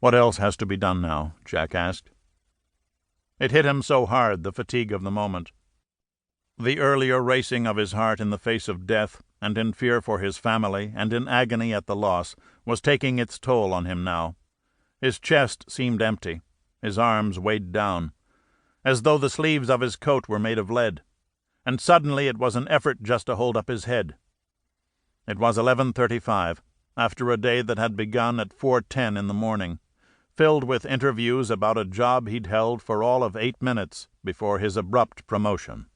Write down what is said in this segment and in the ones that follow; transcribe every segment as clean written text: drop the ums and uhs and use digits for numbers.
"What else has to be done now?" Jack asked. It hit him so hard, the fatigue of the moment. The earlier racing of his heart in the face of death, and in fear for his family, and in agony at the loss, was taking its toll on him now. His chest seemed empty, his arms weighed down, as though the sleeves of his coat were made of lead, and suddenly it was an effort just to hold up his head. It was 11:35, after a day that had begun at 4:10 in the morning, filled with interviews about a job he'd held for all of 8 minutes before his abrupt promotion.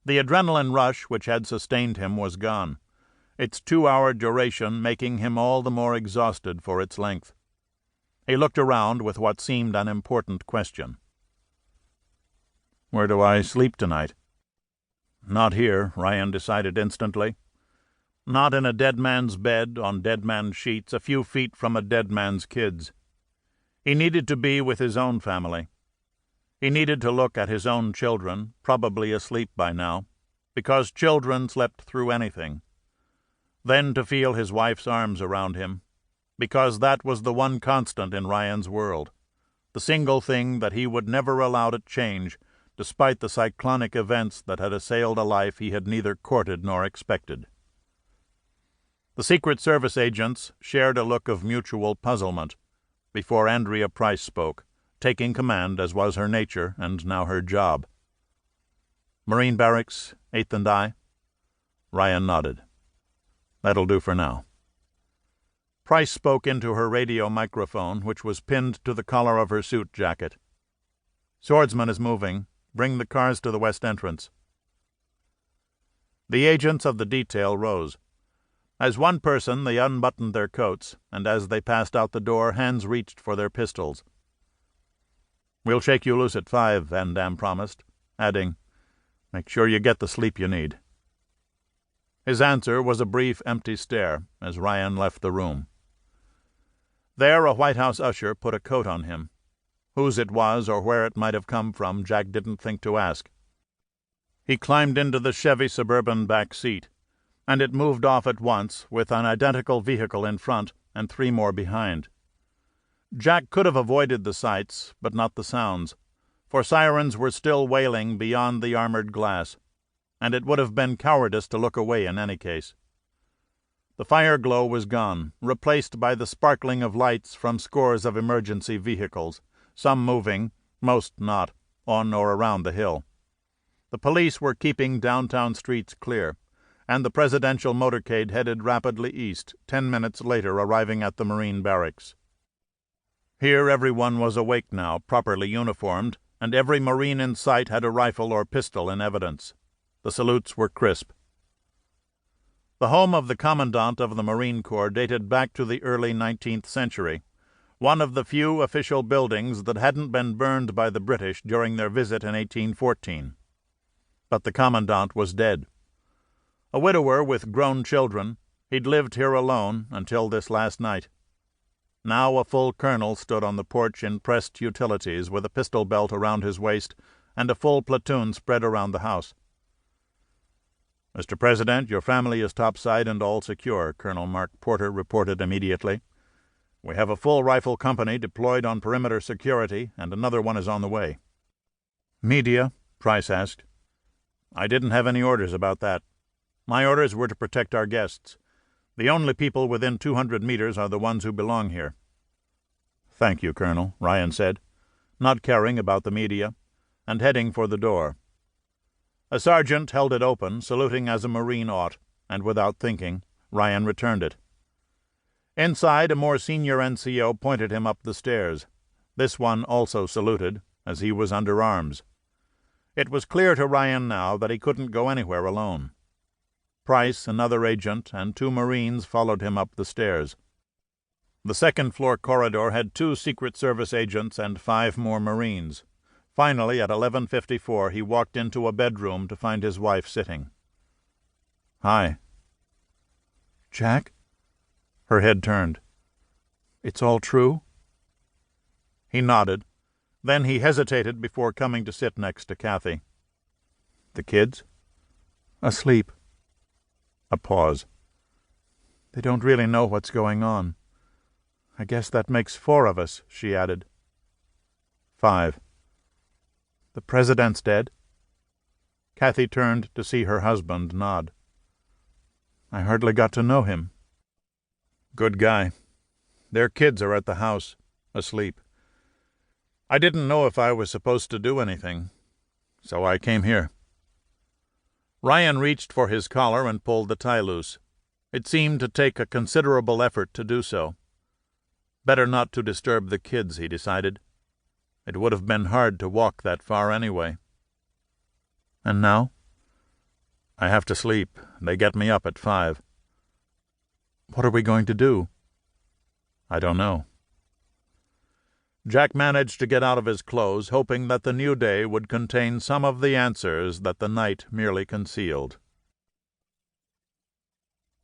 The adrenaline rush which had sustained him was gone, its 2-hour duration making him all the more exhausted for its length. He looked around with what seemed an important question. "Where do I sleep tonight?" Not here, Ryan decided instantly. Not in a dead man's bed, on dead man's sheets, a few feet from a dead man's kids. He needed to be with his own family. He needed to look at his own children, probably asleep by now, because children slept through anything. Then to feel his wife's arms around him, because that was the one constant in Ryan's world, the single thing that he would never allow to change, despite the cyclonic events that had assailed a life he had neither courted nor expected. The Secret Service agents shared a look of mutual puzzlement before Andrea Price spoke, taking command as was her nature and now her job. "Marine Barracks, 8th and I?" Ryan nodded. "That'll do for now." Price spoke into her radio microphone, which was pinned to the collar of her suit jacket. "Swordsman is moving. Bring the cars to the west entrance." The agents of the detail rose. As one person they unbuttoned their coats, and as they passed out the door hands reached for their pistols. "We'll shake you loose at 5, Van Dam promised, adding, "Make sure you get the sleep you need." His answer was a brief, empty stare as Ryan left the room. There a White House usher put a coat on him. Whose it was or where it might have come from, Jack didn't think to ask. He climbed into the Chevy Suburban back seat, and it moved off at once with an identical vehicle in front and 3 more behind. Jack could have avoided the sights, but not the sounds, for sirens were still wailing beyond the armored glass, and it would have been cowardice to look away in any case. The fire glow was gone, replaced by the sparkling of lights from scores of emergency vehicles, some moving, most not, on or around the hill. The police were keeping downtown streets clear, and the presidential motorcade headed rapidly east, 10 minutes later arriving at the Marine Barracks. Here everyone was awake now, properly uniformed, and every Marine in sight had a rifle or pistol in evidence. The salutes were crisp. The home of the Commandant of the Marine Corps dated back to the early 19th century, one of the few official buildings that hadn't been burned by the British during their visit in 1814. But the Commandant was dead. A widower with grown children, he'd lived here alone until this last night. Now a full colonel stood on the porch in pressed utilities with a pistol belt around his waist and a full platoon spread around the house. "Mr. President, your family is topside and all secure," Colonel Mark Porter reported immediately. "We have a full rifle company deployed on perimeter security, and another one is on the way." "Media?" Price asked. "I didn't have any orders about that. My orders were to protect our guests. The only people within 200 meters are the ones who belong here." "Thank you, Colonel," Ryan said, not caring about the media, and heading for the door. A sergeant held it open, saluting as a Marine ought, and without thinking, Ryan returned it. Inside, a more senior NCO pointed him up the stairs. This one also saluted, as he was under arms. It was clear to Ryan now that he couldn't go anywhere alone. Price, another agent, and 2 Marines followed him up the stairs. The second-floor corridor had 2 Secret Service agents and 5 more Marines. Finally, at 11:54, he walked into a bedroom to find his wife sitting. "Hi." "Jack?" Her head turned. "It's all true?" He nodded. Then he hesitated before coming to sit next to Kathy. "The kids?" "Asleep." A pause. "They don't really know what's going on. I guess that makes 4 of us, she added. 5. The President's dead? Kathy turned to see her husband nod. I hardly got to know him. Good guy. Their kids are at the house, asleep. I didn't know if I was supposed to do anything, so I came here. Ryan reached for his collar and pulled the tie loose. It seemed to take a considerable effort to do so. Better not to disturb the kids, he decided. It would have been hard to walk that far anyway. And now? I have to sleep. They get me up at 5. What are we going to do? I don't know. Jack managed to get out of his clothes, hoping that the new day would contain some of the answers that the night merely concealed.